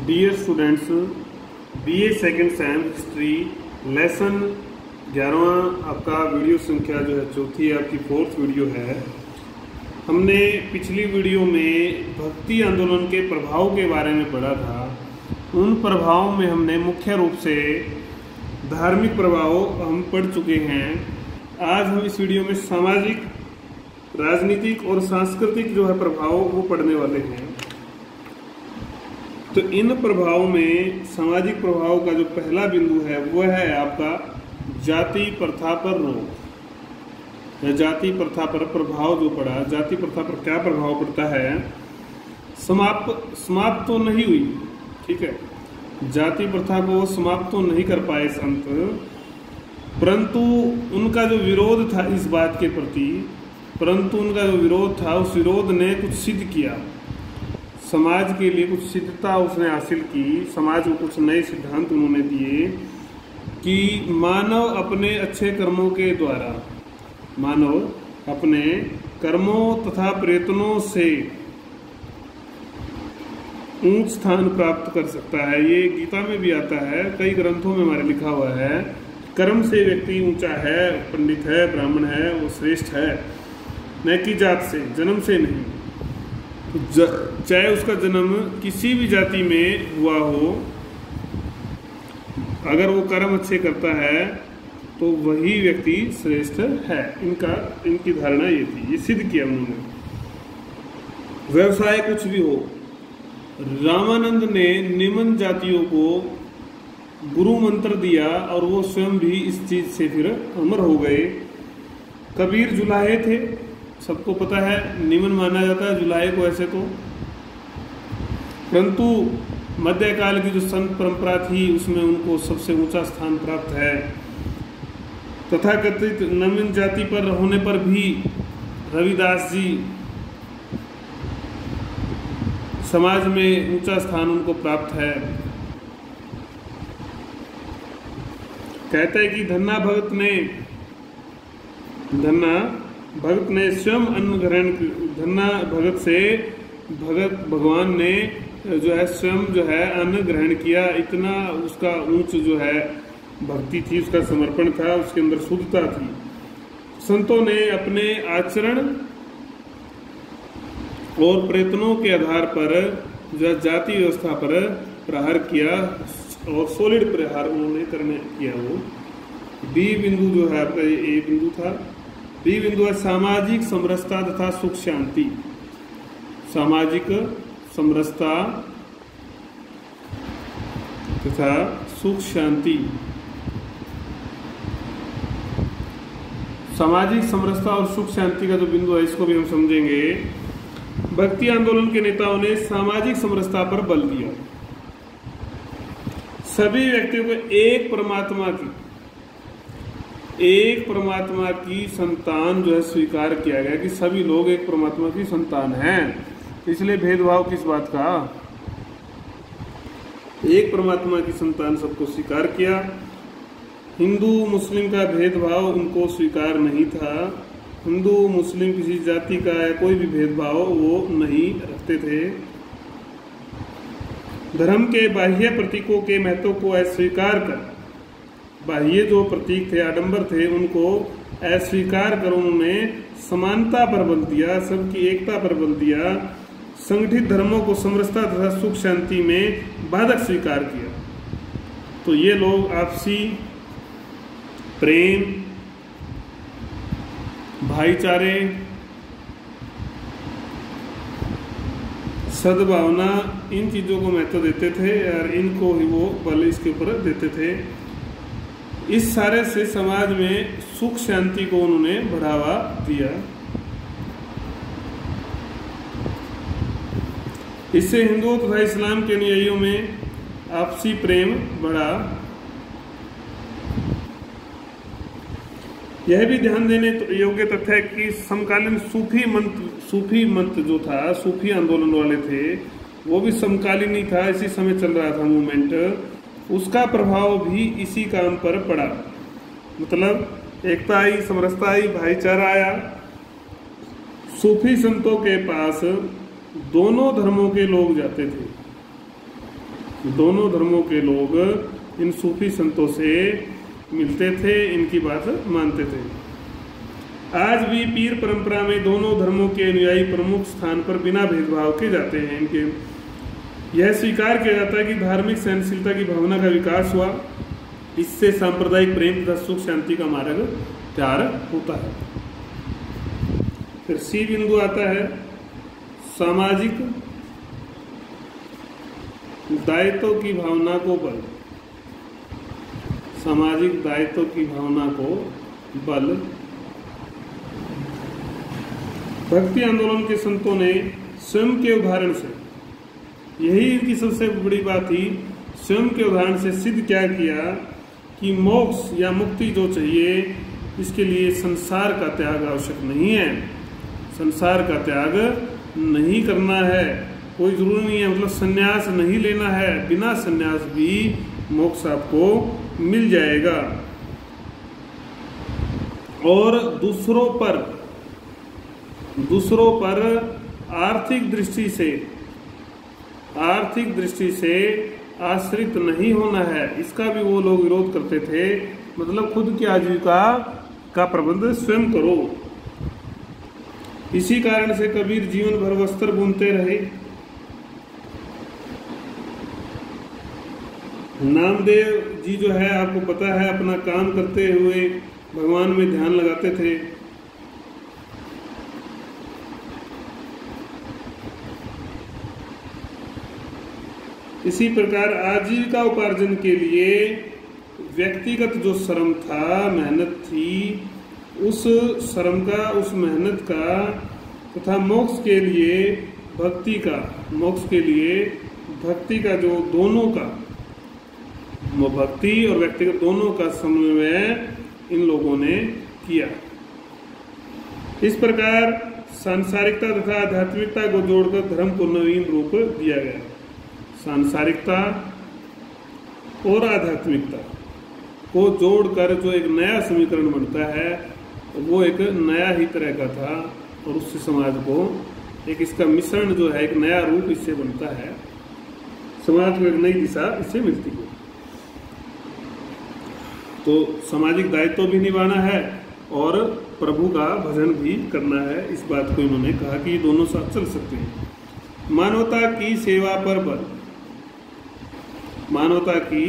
Dear students, BA second sem history lesson 11वां आपका video संख्या जो है चौथी आपकी फोर्थ वीडियो है। हमने पिछली वीडियो में भक्ति आंदोलन के प्रभाव के बारे में पढ़ा था। उन प्रभावों में हमने मुख्य रूप से धार्मिक प्रभाव हम पढ़ चुके हैं। आज हम इस वीडियो में सामाजिक, राजनीतिक और सांस्कृतिक जो है प्रभाव वो पढ़ने वाले हैं। तो इन प्रभावों में सामाजिक प्रभाव का जो पहला बिंदु है वह है आपका जाति प्रथा पर रोक। जाति प्रथा पर प्रभाव जो पड़ा, जाति प्रथा पर क्या प्रभाव पड़ता है? समाप्त तो नहीं हुई, ठीक है, जाति प्रथा को समाप्त तो नहीं कर पाए संत, परंतु उनका जो विरोध था इस बात के प्रति, उस विरोध ने कुछ सिद्ध किया, समाज के लिए कुछ सिद्धता उसने हासिल की। समाज को कुछ नए सिद्धांत उन्होंने दिए कि मानव अपने अच्छे कर्मों के द्वारा, मानव अपने कर्मों तथा प्रयत्नों से ऊंच स्थान प्राप्त कर सकता है। ये गीता में भी आता है, कई ग्रंथों में हमारे लिखा हुआ है, कर्म से व्यक्ति ऊंचा है, पंडित है, ब्राह्मण है, वो श्रेष्ठ है, न कि जात से, जन्म से नहीं। चाहे उसका जन्म किसी भी जाति में हुआ हो, अगर वो कर्म अच्छे करता है तो वही व्यक्ति श्रेष्ठ है। इनकी धारणा ये थी, ये सिद्ध किया उन्होंने। व्यवसाय कुछ भी हो, रामानंद ने निम्न जातियों को गुरु मंत्र दिया और वो स्वयं भी इस चीज से फिर अमर हो गए। कबीर जुलाहे थे, सबको पता है, निम्न माना जाता है जुलाहे को ऐसे तो, परंतु मध्यकाल की जो संत परंपरा थी उसमें उनको सबसे ऊंचा स्थान प्राप्त है। तथाकथित निम्न जाति पर होने पर भी रविदास जी समाज में ऊंचा स्थान उनको प्राप्त है। कहते हैं कि धन्ना भगत ने स्वयं अन्न ग्रहण, धन्ना भगत से भगवान ने जो है स्वयं जो है अन्न ग्रहण किया। इतना उसका ऊंच जो है भक्ति थी, उसका समर्पण था, उसके अंदर शुद्धता थी। संतों ने अपने आचरण और प्रयत्नों के आधार पर जो जाति व्यवस्था पर प्रहार किया और सॉलिड प्रहार उन्होंने किया। वो बी बिंदु जो है आपका ए बिंदु था। बी बिंदु है सामाजिक समरसता तथा सुख शांति। सामाजिक समरसता तथा सुख शांति। सामाजिक समरसता और सुख शांति का जो बिंदु है इसको भी हम समझेंगे। भक्ति आंदोलन के नेताओं ने सामाजिक समरसता पर बल दिया। सभी व्यक्तियों को एक परमात्मा की संतान जो है स्वीकार किया गया कि सभी लोग एक परमात्मा की संतान हैं। इसलिए भेदभाव किस बात का? एक परमात्मा की संतान सबको स्वीकार किया। हिंदू मुस्लिम का भेदभाव उनको स्वीकार नहीं था। हिंदू मुस्लिम किसी जाति का या कोई भी भेदभाव वो नहीं रखते थे। धर्म के बाह्य प्रतीकों के महत्व को अस्वीकार कर, बाह्य जो प्रतीक थे, आडंबर थे, उनको अस्वीकार कर उन्होंने समानता पर बल दिया, सबकी एकता पर बल दिया। संगठित धर्मों को समरसता तथा सुख शांति में बाधक स्वीकार किया। तो ये लोग आपसी प्रेम, भाईचारे, सद्भावना, इन चीजों को महत्व देते थे और इनको ही वो बल इसके ऊपर देते थे। इस सारे से समाज में सुख शांति को उन्होंने बढ़ावा दिया। इससे हिंदुओं तथा इस्लाम के अनुयायियों में आपसी प्रेम बढ़ा। यह भी ध्यान देने योग्य तथ्य है कि समकालीन सूफी मंत्र जो था, सूफी आंदोलन वाले थे, वो भी समकालीन ही था, इसी समय चल रहा था मूवमेंट। उसका प्रभाव भी इसी काम पर पड़ा। मतलब एकता आई, समरसता आई, भाईचारा आया। सूफी संतों के पास दोनों धर्मों के लोग जाते थे। दोनों धर्मों के लोग इन सूफी संतों से मिलते थे, इनकी बात मानते थे। आज भी पीर परंपरा में दोनों धर्मों के अनुयायी प्रमुख स्थान पर बिना भेदभाव के जाते हैं। इनके यह स्वीकार किया जाता है कि धार्मिक सहनशीलता की भावना का विकास हुआ, इससे सांप्रदायिक प्रेम तथा सुख शांति का मार्ग तैयार होता है। फिर सी बिंदु आता है सामाजिक दायित्व की भावना को बल। सामाजिक दायित्व की भावना को बल। भक्ति आंदोलन के संतों ने स्वयं के उदाहरण से, यही इनकी सबसे बड़ी बात थी, स्वयं के उदाहरण से सिद्ध क्या किया कि मोक्ष या मुक्ति जो चाहिए इसके लिए संसार का त्याग आवश्यक नहीं है। संसार का त्याग नहीं करना है, कोई जरूरी नहीं है, मतलब संन्यास नहीं लेना है, बिना संन्यास भी मोक्ष आपको मिल जाएगा। और दूसरों पर आर्थिक दृष्टि से आश्रित नहीं होना है, इसका भी वो लोग विरोध करते थे। मतलब खुद की आजीविका का प्रबंध स्वयं करो। इसी कारण से कबीर जीवन भर वस्त्र बुनते रहे। नामदेव जी जो है आपको पता है, अपना काम करते हुए भगवान में ध्यान लगाते थे। इसी प्रकार आजीविका उपार्जन के लिए व्यक्तिगत जो श्रम था, मेहनत थी, उस श्रम का, उस मेहनत का तथा मोक्ष के लिए भक्ति का जो दोनों का, भक्ति और व्यक्तिगत दोनों का समन्वय इन लोगों ने किया। इस प्रकार सांसारिकता तथा आध्यात्मिकता को जोड़कर धर्म को नवीन रूप दिया गया। सांसारिकता और आध्यात्मिकता को जोड़कर जो एक नया समीकरण बनता है, वो एक नया ही तरह का था और उससे समाज को एक इसका मिश्रण जो है, एक नया रूप इससे बनता है। समाज को एक नई दिशा इससे मिलती है। तो सामाजिक दायित्व भी निभाना है और प्रभु का भजन भी करना है। इस बात को इन्होंने कहा कि ये दोनों साथ चल सकते हैं। मानवता की सेवा पर बल। मानवता की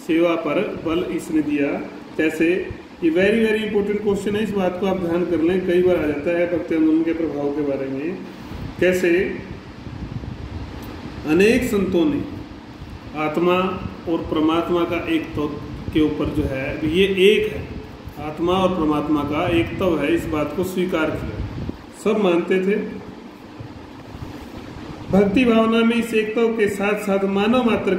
सेवा पर बल इसने दिया। कैसे? ये वेरी वेरी इंपॉर्टेंट क्वेश्चन है, इस बात को आप ध्यान कर लें, कई बार आ जाता है भक्ति आंदोलन के प्रभाव के बारे में। कैसे? अनेक संतों ने आत्मा और परमात्मा का एक तत्व के ऊपर जो है, ये एक है, आत्मा और परमात्मा का एक तत्व है, इस बात को स्वीकार किया। सब मानते थे। भक्ति भावना में इस एक तत्व के साथ साथ मानव मात्र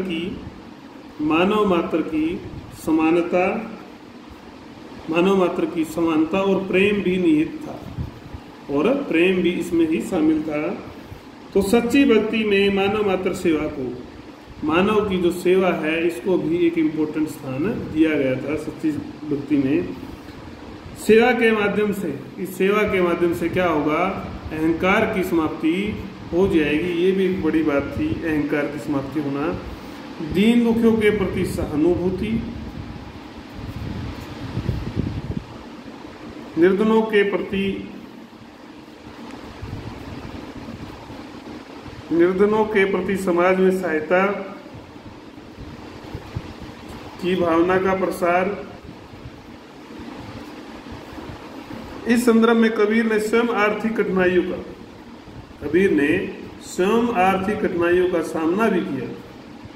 की समानता और प्रेम भी निहित था, और प्रेम भी इसमें ही शामिल था। तो सच्ची भक्ति में मानव मात्र सेवा को, मानव की जो सेवा है, इसको भी एक इम्पोर्टेंट स्थान दिया गया था। सच्ची भक्ति में सेवा के माध्यम से, इस सेवा के माध्यम से क्या होगा? अहंकार की समाप्ति हो जाएगी। ये भी एक बड़ी बात थी, अहंकार की समाप्ति होना। दीन दुखियों के प्रति सहानुभूति, निर्धनों के प्रति समाज में सहायता की भावना का प्रसार। इस संदर्भ में कबीर ने स्वयं आर्थिक कठिनाइयों का सामना भी किया।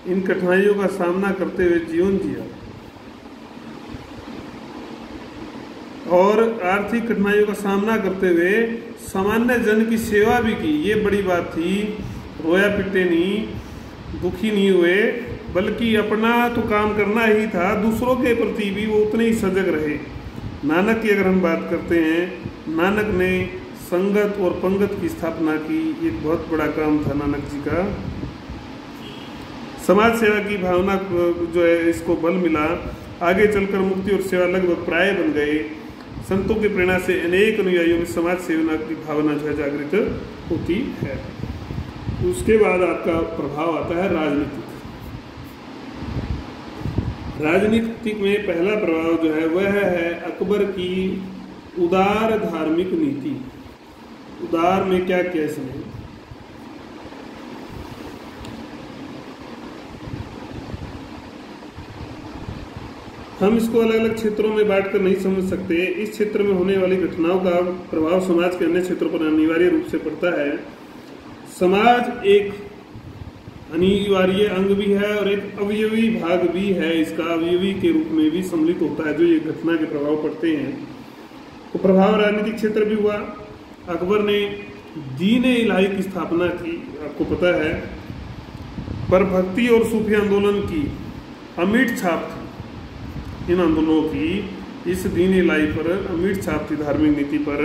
इन कठिनाइयों का सामना करते हुए जीवन जिया और आर्थिक कठिनाइयों का सामना करते हुए सामान्य जन की सेवा भी की। ये बड़ी बात थी। रोया पिटे नहीं, दुखी नहीं हुए, बल्कि अपना तो काम करना ही था, दूसरों के प्रति भी वो उतने ही सजग रहे। नानक की अगर हम बात करते हैं, नानक ने संगत और पंगत की स्थापना की। एक बहुत बड़ा काम था नानक जी का। समाज सेवा की भावना जो है, इसको बल मिला। आगे चलकर मुक्ति और सेवा लगभग प्राय बन गए। संतों की प्रेरणा से अनेक अनुयायियों में समाज सेवा की भावना जो है जागृत होती है। उसके बाद आपका प्रभाव आता है राजनीतिक। राजनीति में पहला प्रभाव जो है वह है अकबर की उदार धार्मिक नीति। उदार में क्या किया इसने? हम इसको अलग अलग क्षेत्रों में बांटकर नहीं समझ सकते। इस क्षेत्र में होने वाली घटनाओं का प्रभाव समाज के अन्य क्षेत्रों पर अनिवार्य रूप से पड़ता है। समाज एक अनिवार्य अंग भी है और एक अवयवी भाग भी है। इसका अवयवी के रूप में भी सम्मिलित होता है जो ये घटना के प्रभाव पड़ते हैं। तो प्रभाव राजनीतिक क्षेत्र भी हुआ। अकबर ने दीन इलाही की स्थापना की, आपको पता है, पर भक्ति और सूफी आंदोलन की अमिट छाप थी। इन आंदोलनों की इस दीन इलाही पर अमिट छाप थी, धार्मिक नीति पर।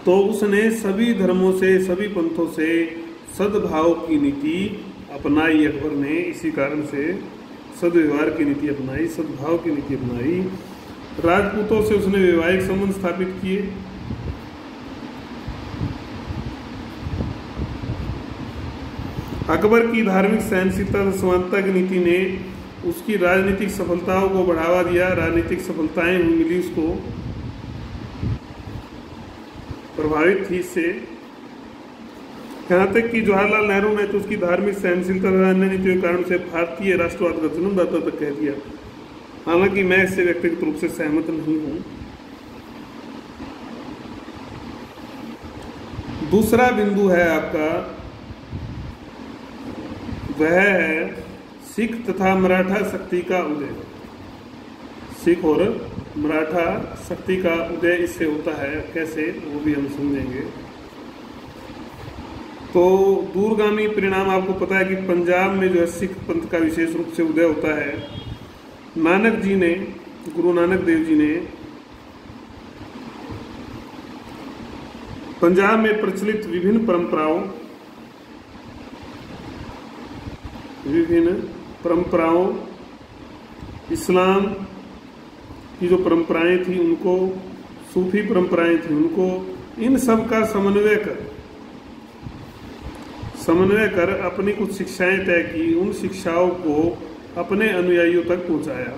तो उसने सभी धर्मों से, सभी पंथों से सद्भाव की नीति अपनाई अकबर ने। इसी कारण से सद्व्यवहार की नीति अपनाई, सद्भाव की नीति अपनाई। राजपूतों से उसने वैवाहिक संबंध स्थापित किए। अकबर की धार्मिक सहनशीलता तथा समानता की नीति ने उसकी राजनीतिक सफलताओं को बढ़ावा दिया। राजनीतिक सफलताएं मिली उसको, प्रभावित थी इससे। यहाँ तक कि जवाहरलाल नेहरू ने तो उसकी धार्मिक सहनशीलता तथा अन्य नीतियों के कारण से भारतीय राष्ट्रवाद का जन्मदाता तक कह दिया। हालांकि मैं इससे व्यक्तिगत रूप से सहमत नहीं हूं। दूसरा बिंदु है आपका, वह है सिख तथा मराठा शक्ति का उदय। सिख और मराठा शक्ति का उदय इससे होता है। कैसे, वो भी हम समझेंगे। तो दूरगामी परिणाम आपको पता है कि पंजाब में जो है सिख पंथ का विशेष रूप से उदय होता है। नानक जी ने, गुरु नानक देव जी ने पंजाब में प्रचलित विभिन्न परंपराओं, इस्लाम की जो परंपराएं थी उनको, सूफी परंपराएं थी उनको, इन सब का समन्वय कर अपनी कुछ शिक्षाएं तय की। उन शिक्षाओं को अपने अनुयायियों तक पहुंचाया।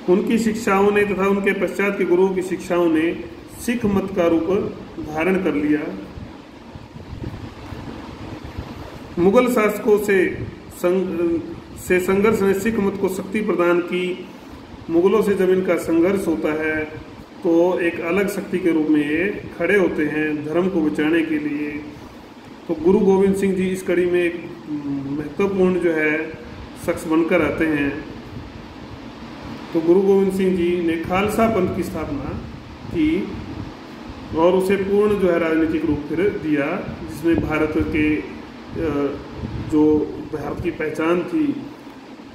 उनकी शिक्षाओं ने तथा उनके पश्चात के गुरुओं की शिक्षाओं ने सिख मत का रूप धारण कर लिया। मुगल शासकों से संघर्ष ने सिख मत को शक्ति प्रदान की। मुगलों से जब इनका संघर्ष होता है तो एक अलग शक्ति के रूप में ये खड़े होते हैं धर्म को बचाने के लिए। तो गुरु गोविंद सिंह जी इस कड़ी में एक महत्वपूर्ण जो है शख्स बनकर आते हैं। तो गुरु गोविंद सिंह जी ने खालसा पंथ की स्थापना की और उसे पूर्ण जो है राजनीतिक रूप फिर दिया, जिसमें भारत के जो भारत की पहचान थी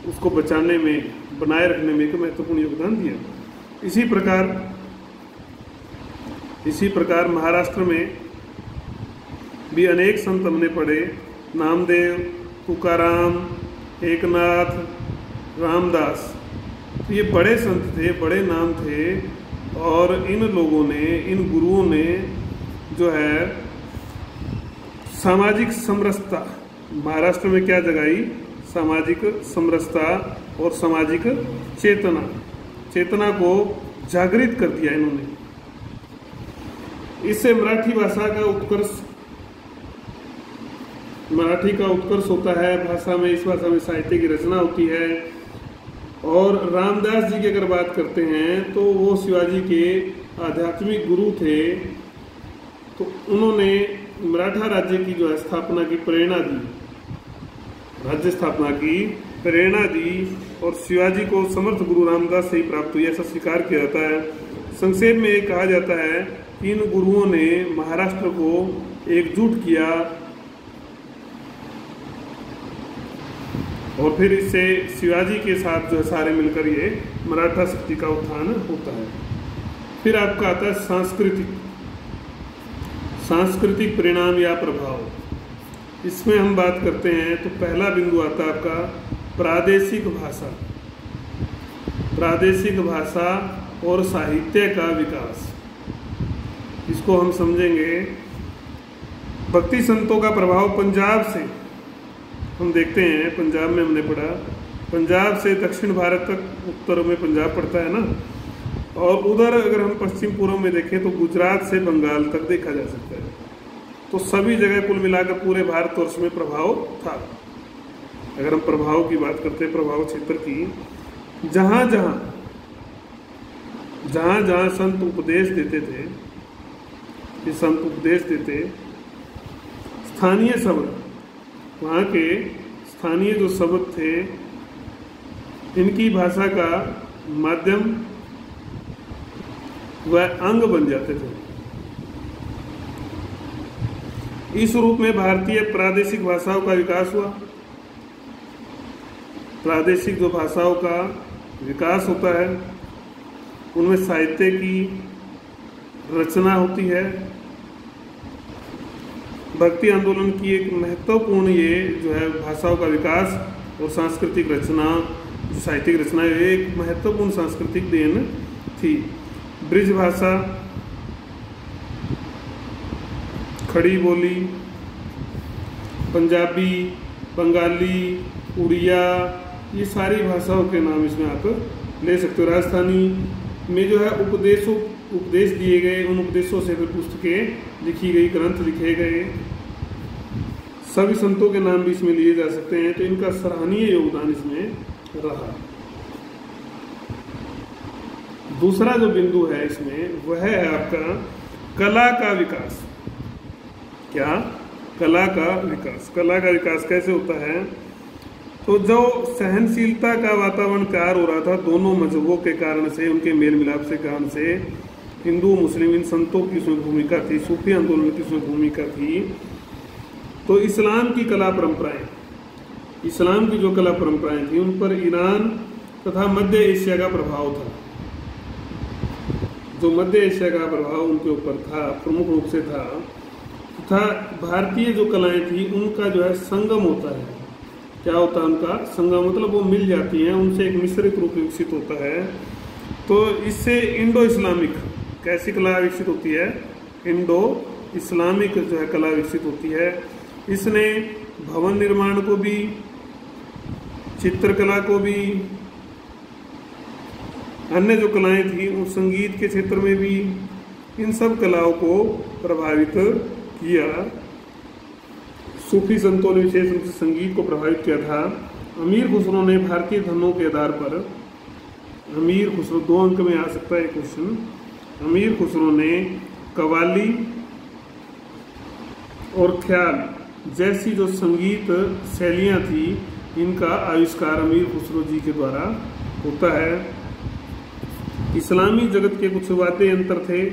उसको बचाने में, बनाए रखने में एक महत्वपूर्ण योगदान दिया। इसी प्रकार महाराष्ट्र में भी अनेक संत हमने पढ़े। नामदेव, तुकाराम, एकनाथ, रामदास। तो ये बड़े संत थे, बड़े नाम थे। और इन लोगों ने, इन गुरुओं ने जो है सामाजिक समरसता महाराष्ट्र में क्या जगाई? सामाजिक समरसता और सामाजिक चेतना को जागृत कर दिया इन्होंने। इससे मराठी का उत्कर्ष होता है। भाषा में, इस भाषा में साहित्य की रचना होती है। और रामदास जी की अगर बात करते हैं तो वो शिवाजी के आध्यात्मिक गुरु थे। तो उन्होंने मराठा राज्य की जो है स्थापना की प्रेरणा दी, राज्य स्थापना की प्रेरणा दी। और शिवाजी को समर्थ गुरु रामदास से ही प्राप्त हुई, ऐसा स्वीकार किया जाता है। संक्षेप में ये कहा जाता है कि इन गुरुओं ने महाराष्ट्र को एकजुट किया और फिर इससे शिवाजी के साथ जो है सारे मिलकर ये मराठा शक्ति का उत्थान होता है। फिर आपका आता है सांस्कृतिक परिणाम या प्रभाव। इसमें हम बात करते हैं तो पहला बिंदु आता है आपका प्रादेशिक भाषा और साहित्य का विकास। इसको हम समझेंगे भक्ति संतों का प्रभाव पंजाब से हम देखते हैं, पंजाब में हमने पढ़ा, पंजाब से दक्षिण भारत तक, उत्तर में पंजाब पड़ता है ना, और उधर अगर हम पश्चिम पूर्व में देखें तो गुजरात से बंगाल तक देखा जा सकता है। तो सभी जगह कुल मिलाकर पूरे भारतवर्ष में प्रभाव था। अगर हम प्रभाव की बात करते हैं, प्रभाव क्षेत्र की, जहाँ जहाँ संत उपदेश देते थे, ये संत उपदेश देते, स्थानीय शब्द, वहाँ के स्थानीय जो शब्द थे, इनकी भाषा का माध्यम वह अंग बन जाते थे। इस रूप में भारतीय प्रादेशिक भाषाओं का विकास हुआ। प्रादेशिक जो भाषाओं का विकास होता है, उनमें साहित्य की रचना होती है। भक्ति आंदोलन की एक महत्वपूर्ण ये जो है भाषाओं का विकास और सांस्कृतिक रचना, साहित्यिक रचना, एक महत्वपूर्ण सांस्कृतिक देन थी। ब्रिज भाषा, खड़ी बोली, पंजाबी, बंगाली, उड़िया, ये सारी भाषाओं के नाम इसमें आप ले सकते हो। राजस्थानी में जो है उपदेश दिए गए, उन उपदेशों से फिर पुस्तकें लिखी गई, ग्रंथ लिखे गए, सभी संतों के नाम भी इसमें लिए जा सकते हैं। तो इनका सराहनीय योगदान इसमें रहा। दूसरा जो बिंदु है इसमें वह है आपका कला का विकास। क्या? कला का विकास। कला का विकास कैसे होता है? तो जो सहनशीलता का वातावरण तैयार हो रहा था दोनों मजहबों के कारण से, उनके मेल मिलाप से कारण से, हिंदू मुस्लिम इन संतों की उसमें भूमिका थी, सूफी आंदोलन की उसमें भूमिका थी। तो इस्लाम की कला परंपराएं, इस्लाम की जो कला परंपराएं थी, उन पर ईरान तथा मध्य एशिया का प्रभाव था। जो मध्य एशिया का प्रभाव उनके ऊपर था, प्रमुख रूप से था, तथा भारतीय जो कलाएं थी उनका जो है संगम होता है। क्या होता है उनका संगम? मतलब वो मिल जाती हैं, उनसे एक मिश्रित रूप विकसित होता है। तो इससे इंडो इस्लामिक कैसी कला विकसित होती है? इंडो इस्लामिक जो है कला विकसित होती है। इसने भवन निर्माण को भी, चित्रकला को भी, अन्य जो कलाएं थी उन संगीत के क्षेत्र में भी, इन सब कलाओं को प्रभावित किया। सूफी संतों ने विशेष रूप से संगीत को प्रभावित किया था। अमीर खुसरो ने भारतीय धनों के आधार पर, अमीर खुसरो 2 अंक में आ सकता है क्वेश्चन, अमीर खुसरो ने कव्वाली और ख्याल जैसी जो संगीत शैलियाँ थी, इनका आविष्कार अमीर खुसरो जी के द्वारा होता है। इस्लामी जगत के कुछ वाद्य यंत्र थे,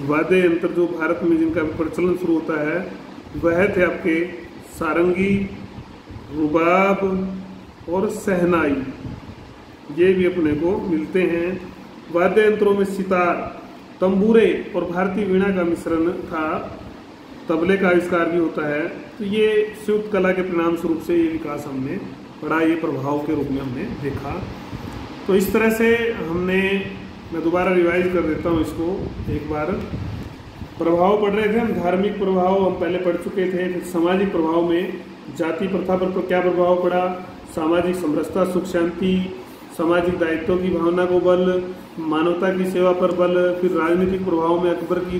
वाद्य यंत्र जो भारत में जिनका प्रचलन शुरू होता है वह थे आपके सारंगी, रुबाब और सहनाई, ये भी अपने को मिलते हैं। वाद्य यंत्रों में सितार, तंबूरे और भारतीय वीणा का मिश्रण था। तबले का आविष्कार भी होता है। तो ये संयुक्त कला के परिणाम स्वरूप से ये विकास हमने पढ़ा, ये प्रभाव के रूप में हमने देखा। तो इस तरह से हमने, मैं दोबारा रिवाइज कर देता हूँ इसको एक बार। प्रभाव पढ़ रहे थे हम, धार्मिक प्रभाव हम पहले पढ़ चुके थे। फिर सामाजिक प्रभाव में जाति प्रथा पर क्या प्रभाव पड़ा, सामाजिक समरसता, सुख शांति, सामाजिक दायित्व की भावना को बल, मानवता की सेवा पर बल। फिर राजनीतिक प्रभाव में अकबर की